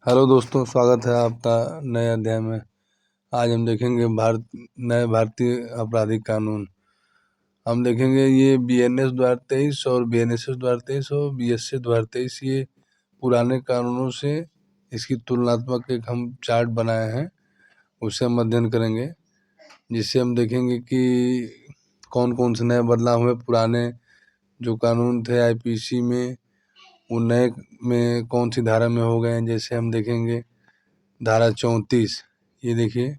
Hello दोस्तों, स्वागत है आपका नए अध्याय में। आज हम देखेंगे नए भारतीय आपराधिक कानून। हम देखेंगे ये BNS 2023 और BNSS 2023 और BSC 2023, ये पुराने कानूनों से इसकी तुलनात्मक एक हम चार्ट बनाए हैं, उससे हम अध्ययन करेंगे, जिससे हम देखेंगे कि कौन कौन से नए बदलाव हुए। पुराने जो कानून थे IPC में, वो नए में कौन सी धारा में हो गए हैं। जैसे हम देखेंगे धारा 34, ये देखिए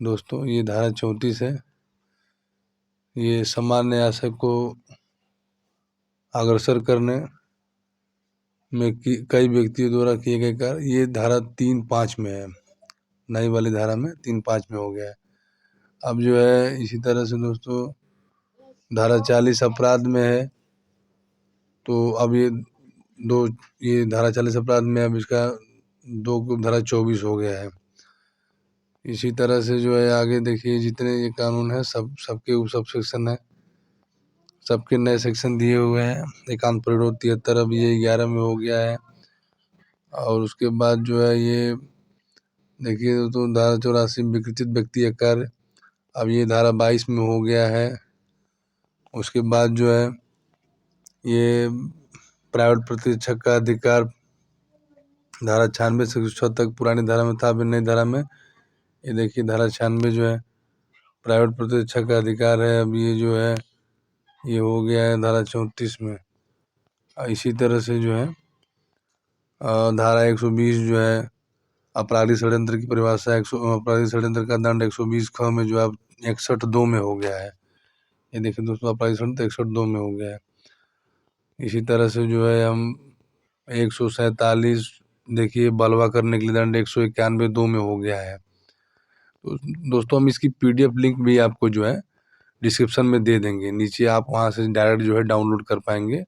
दोस्तों, ये धारा 34 है। ये सामान्य आशय को अग्रसर करने में कई व्यक्तियों द्वारा किए गए कार्य, ये धारा 3(5) में है। नई वाली धारा में 3(5) में हो गया है। अब जो है इसी तरह से दोस्तों धारा 40 अपराध में है, तो अब ये धारा 40 अपराध में, अब इसका धारा 24 हो गया है। इसी तरह से जो है आगे देखिए, जितने ये कानून है सबके उप सब सेक्शन है, सबके नए सेक्शन दिए हुए हैं। एकांत परिरोध 73, अब ये 11 में हो गया है। और उसके बाद जो है ये देखिए तो धारा 84 विकृतित व्यक्ति या कार्य, अब ये धारा 22 में हो गया है। उसके बाद जो है ये प्राइवेट प्रतिरक्षक का अधिकार, धारा 96 से 107 तक पुरानी धारा में था, अभी नई धारा में ये देखिए धारा 96 जो है प्राइवेट प्रतिरक्षक का अधिकार है, अब ये जो है ये हो गया है धारा 34 में। इसी तरह से जो है धारा 120 जो है आपराधिक षड्यंत्र की परिभाषा, आपराधिक षड्यंत्र का दंड 120 ख में जो है 61(2) में हो गया है। ये देखिए दोस्तों, आपराधिक षड्यंत्र 61(2) में हो गया है। इसी तरह से जो है हम 147 देखिए बलवा करने के लिए दंड 191(2) में हो गया है। तो दोस्तों हम इसकी PDF लिंक भी आपको जो है डिस्क्रिप्शन में दे देंगे नीचे, आप वहाँ से डायरेक्ट जो है डाउनलोड कर पाएंगे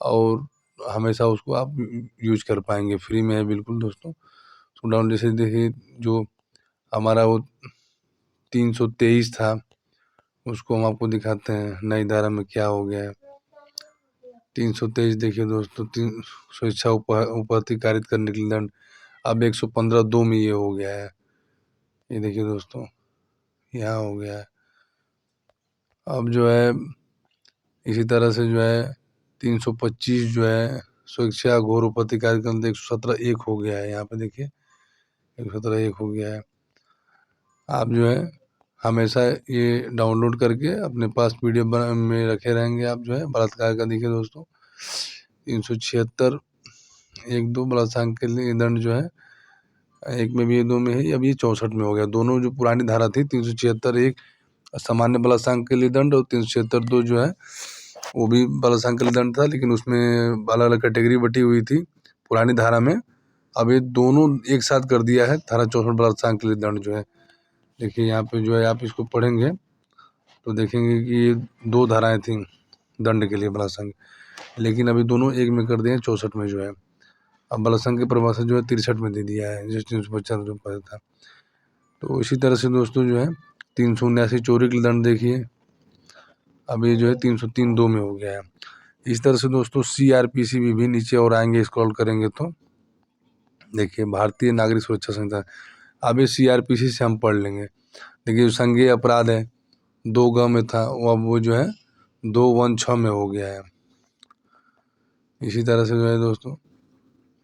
और हमेशा उसको आप यूज कर पाएंगे, फ्री में है बिल्कुल दोस्तों। तो डाउन जैसे देखिए जो हमारा वो 323 था, उसको हम आपको दिखाते हैं नई धारा में क्या हो गया है। 323 देखिए दोस्तों, स्वेच्छा उपहति कारित करने के लिए दंड, अब 115(2) में ये हो गया है। ये देखिए दोस्तों, यहाँ हो गया है। अब जो है इसी तरह से जो है 325 जो है स्वेच्छा घोर उपहति कारित करने, 117(1) हो गया है। यहाँ पे देखिए 117(1) हो गया है। आप जो है हमेशा ये डाउनलोड करके अपने पास PDF में रखे रहेंगे। आप जो है बलात्कार का देखिए दोस्तों 376 1-2 बलात्कार के लिए दंड जो है, एक में भी ये 2 में है, अब ये 64 में हो गया। दोनों जो पुरानी धारा थी 376 1 सामान्य बलात्कार के लिए दंड, और 376 2 जो है वो भी बलात्कार के लिए दंड था, लेकिन उसमें अलग अलग कैटेगरी बटी हुई थी पुरानी धारा में। अब ये दोनों एक साथ कर दिया है धारा 64 बलात्कार के लिए दंड जो है। देखिए यहाँ पे जो है आप इसको पढ़ेंगे तो देखेंगे कि ये 2 धाराएं थी दंड के लिए बलात्कार, लेकिन अभी दोनों एक में कर दिए हैं 64 में जो है। अब बलात्कार की परिभाषा जो है 63 में दे दिया है, जिस 350 जो पद था। तो इसी तरह से दोस्तों जो है 379 चोरी के लिए दंड देखिए, अभी जो है 303(2) में हो गया है। इस तरह से दोस्तों CRPC भी नीचे और आएंगे, स्क्रॉल करेंगे तो देखिए भारतीय नागरिक सुरक्षा संहिता, अब ये CRPC से हम पढ़ लेंगे। देखिए जो संज्ञेय अपराध है 2(ग) में था, वो अब वो जो है 2(1)(6) में हो गया है। इसी तरह से जो है दोस्तों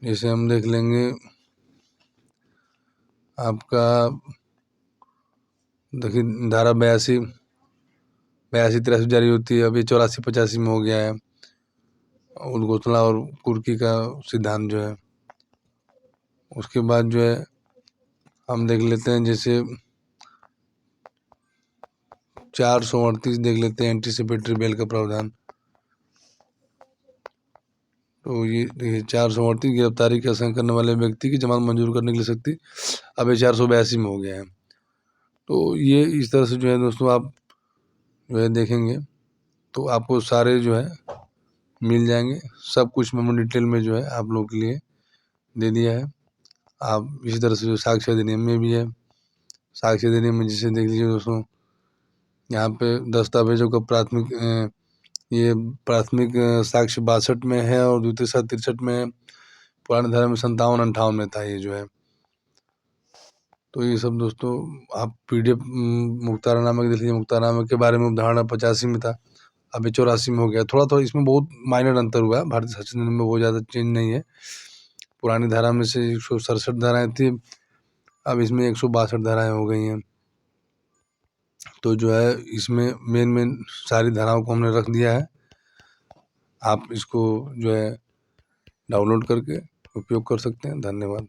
जैसे हम देख लेंगे आपका, देखिए धारा 82 83 जारी होती है, अभी 84 85 में हो गया है। उद्घोषणा और कुर्की का सिद्धांत जो है, उसके बाद जो है हम देख लेते हैं जैसे 438 देख लेते हैं, एंटीसिपेटरी बेल का प्रावधान। तो ये देखिए 438 गिरफ्तारी की आशंका करने वाले व्यक्ति की जमानत मंजूर करने के लिए शक्ति, अब ये 482 में हो गया है। तो ये इस तरह से जो है दोस्तों आप जो है देखेंगे तो आपको सारे जो है मिल जाएंगे। सब कुछ मैं डिटेल में जो है आप लोगों के लिए दे दिया है। आप इसी तरह से जो साक्ष्य अधिनियम में भी है, साक्ष्य अधिनियम में जिसे देख लीजिए दोस्तों, यहाँ पे दस्तावेजों का प्राथमिक साक्ष्य 62 में है और द्वितीय साक्ष्य 63 में है। पुरानी धारा में 57-58 में था ये जो है। तो ये सब दोस्तों आप PDF मुक्तारनामा देख लीजिए। मुक्तारनामा के बारे में धारणा 85 में था, अभी 84 में हो गया। थोड़ा थोड़ा इसमें बहुत माइनर अंतर हुआ है, भारतीय शासन में बहुत ज़्यादा चेंज नहीं है। पुरानी धारा में से 167 धाराएँ थी, अब इसमें 162 धाराएँ हो गई हैं। तो जो है इसमें मेन सारी धाराओं को हमने रख दिया है। आप इसको जो है डाउनलोड करके उपयोग कर सकते हैं। धन्यवाद।